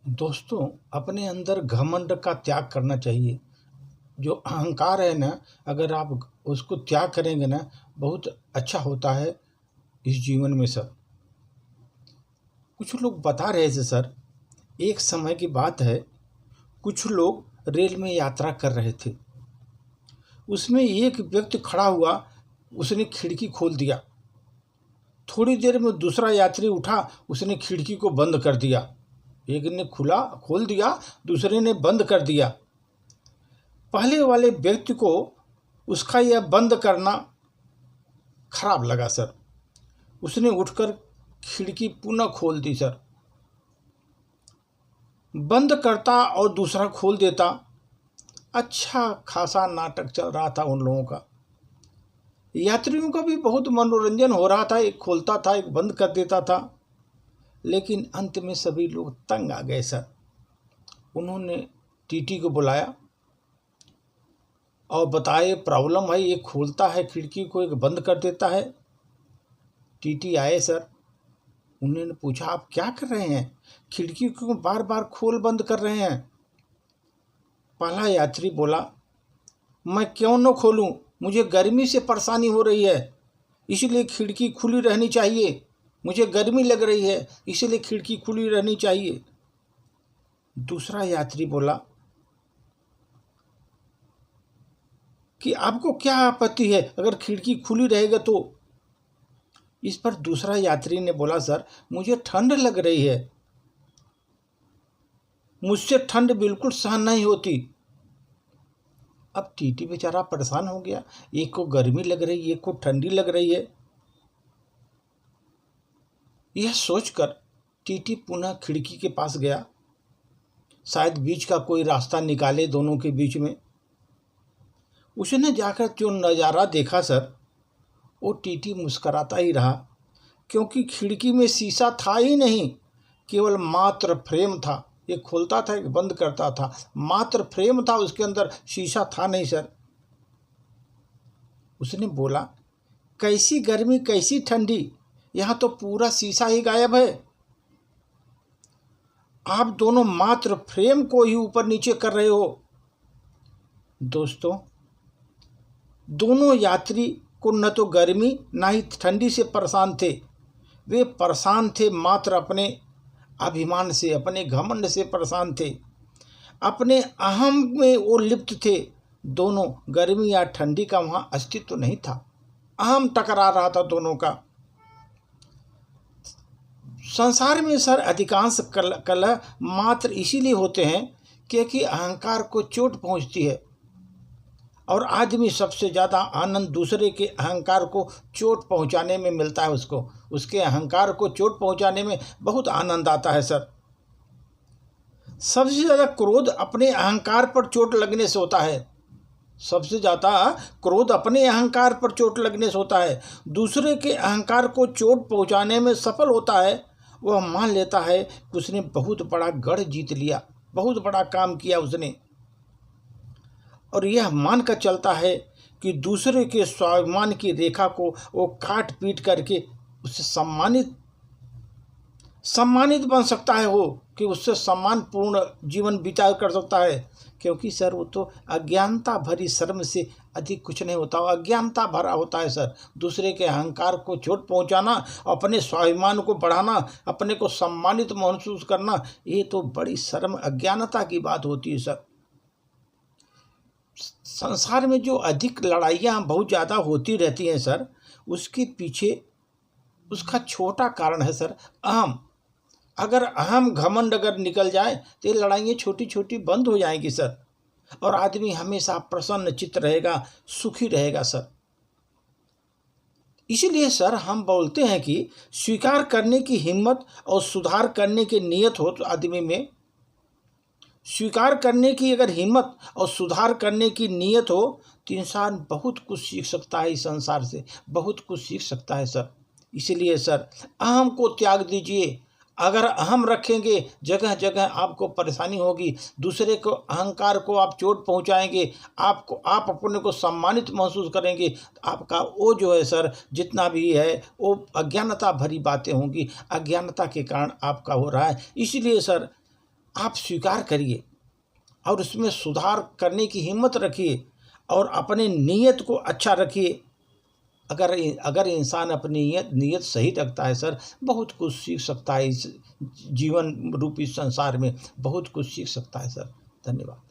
दोस्तों, अपने अंदर घमंड का त्याग करना चाहिए। जो अहंकार है ना, अगर आप उसको त्याग करेंगे ना, बहुत अच्छा होता है इस जीवन में सर। कुछ लोग बता रहे थे सर, एक समय की बात है, कुछ लोग रेल में यात्रा कर रहे थे। उसमें एक व्यक्ति खड़ा हुआ, उसने खिड़की खोल दिया। थोड़ी देर में दूसरा यात्री उठा, उसने खिड़की को बंद कर दिया। एक ने खोल दिया, दूसरे ने बंद कर दिया। पहले वाले व्यक्ति को उसका यह बंद करना खराब लगा सर। उसने उठकर खिड़की पुनः खोल दी सर। बंद करता और दूसरा खोल देता। अच्छा खासा नाटक चल रहा था उन लोगों का। यात्रियों का भी बहुत मनोरंजन हो रहा था। एक खोलता था, एक बंद कर देता था। लेकिन अंत में सभी लोग तंग आ गए सर। उन्होंने टीटी को बुलाया और बताए प्रॉब्लम है, एक खोलता है खिड़की को, एक बंद कर देता है। टीटी आए सर। उन्होंने पूछा, आप क्या कर रहे हैं? खिड़की को बार बार खोल बंद कर रहे हैं। पहला यात्री बोला, मैं क्यों न खोलूं, मुझे गर्मी से परेशानी हो रही है, इसलिए खिड़की खुली रहनी चाहिए। मुझे गर्मी लग रही है, इसलिए खिड़की खुली रहनी चाहिए। दूसरा यात्री बोला कि आपको क्या आपत्ति है अगर खिड़की खुली रहेगा तो? इस पर दूसरा यात्री ने बोला, सर मुझे ठंड लग रही है, मुझसे ठंड बिल्कुल सहन नहीं होती। अब टीटी बेचारा परेशान हो गया। एक को गर्मी लग रही है, एक को ठंडी लग रही है। यह सोचकर टीटी पुनः खिड़की के पास गया, शायद बीच का कोई रास्ता निकाले दोनों के बीच में। उसने जाकर जो नज़ारा देखा सर, वो टीटी मुस्कराता ही रहा, क्योंकि खिड़की में शीशा था ही नहीं, केवल मात्र फ्रेम था। एक खोलता था, एक बंद करता था, मात्र फ्रेम था, उसके अंदर शीशा था नहीं सर। उसने बोला, कैसी गर्मी कैसी ठंडी, यहाँ तो पूरा शीशा ही गायब है। आप दोनों मात्र फ्रेम को ही ऊपर नीचे कर रहे हो। दोस्तों, दोनों यात्री को न तो गर्मी न ही ठंडी से परेशान थे। वे परेशान थे मात्र अपने अभिमान से, अपने घमंड से परेशान थे। अपने अहम में वो लिप्त थे। दोनों गर्मी या ठंडी का वहाँ अस्तित्व नहीं था। अहम टकरा रहा था दोनों का। संसार में सर अधिकांश कलह मात्र इसीलिए होते हैं क्योंकि अहंकार को चोट पहुँचती है, और आदमी सबसे ज़्यादा आनंद दूसरे के अहंकार को चोट पहुंचाने में मिलता है। उसके अहंकार को चोट पहुंचाने में बहुत आनंद आता है सर। सबसे ज़्यादा क्रोध अपने अहंकार पर चोट लगने से होता है। सबसे ज़्यादा क्रोध अपने अहंकार पर चोट लगने से होता है। दूसरे के अहंकार को चोट पहुंचाने में सफल होता है। वह मान लेता है कि उसने बहुत बड़ा गढ़ जीत लिया, बहुत बड़ा काम किया उसने, और यह मानकर चलता है कि दूसरे के स्वाभिमान की रेखा को वो काट पीट करके उससे सम्मानित बन सकता है, हो कि उससे सम्मानपूर्ण जीवन बिता कर सकता है। क्योंकि सर वो तो अज्ञानता भरी शर्म से अधिक कुछ नहीं होता। वो अज्ञानता भरा होता है सर। दूसरे के अहंकार को चोट पहुंचाना, अपने स्वाभिमान को बढ़ाना, अपने को सम्मानित महसूस करना, ये तो बड़ी शर्म अज्ञानता की बात होती है सर। संसार में जो अधिक लड़ाइयाँ बहुत ज़्यादा होती रहती हैं सर, उसके पीछे उसका छोटा कारण है सर, अहम। अगर अहम घमंड अगर निकल जाए तो ये लड़ाइयाँ छोटी छोटी बंद हो जाएंगी सर, और आदमी हमेशा प्रसन्न चित्त रहेगा, सुखी रहेगा सर। इसीलिए सर हम बोलते हैं कि स्वीकार करने की हिम्मत और सुधार करने की नीयत हो तो आदमी में, स्वीकार करने की अगर हिम्मत और सुधार करने की नीयत हो तो इंसान बहुत कुछ सीख सकता है। इस संसार से बहुत कुछ सीख सकता है सर। इसलिए सर अहम को त्याग दीजिए। अगर अहम रखेंगे, जगह जगह आपको परेशानी होगी। दूसरे को अहंकार को आप चोट पहुंचाएंगे, आप अपने को सम्मानित महसूस करेंगे, आपका वो जो है सर जितना भी है वो अज्ञानता भरी बातें होंगी। अज्ञानता के कारण आपका हो रहा है। इसलिए सर आप स्वीकार करिए और उसमें सुधार करने की हिम्मत रखिए और अपने नीयत को अच्छा रखिए। अगर अगर इंसान अपनी नीयत सही रखता है सर, बहुत कुछ सीख सकता है। इस जीवन रूपी संसार में बहुत कुछ सीख सकता है सर। धन्यवाद।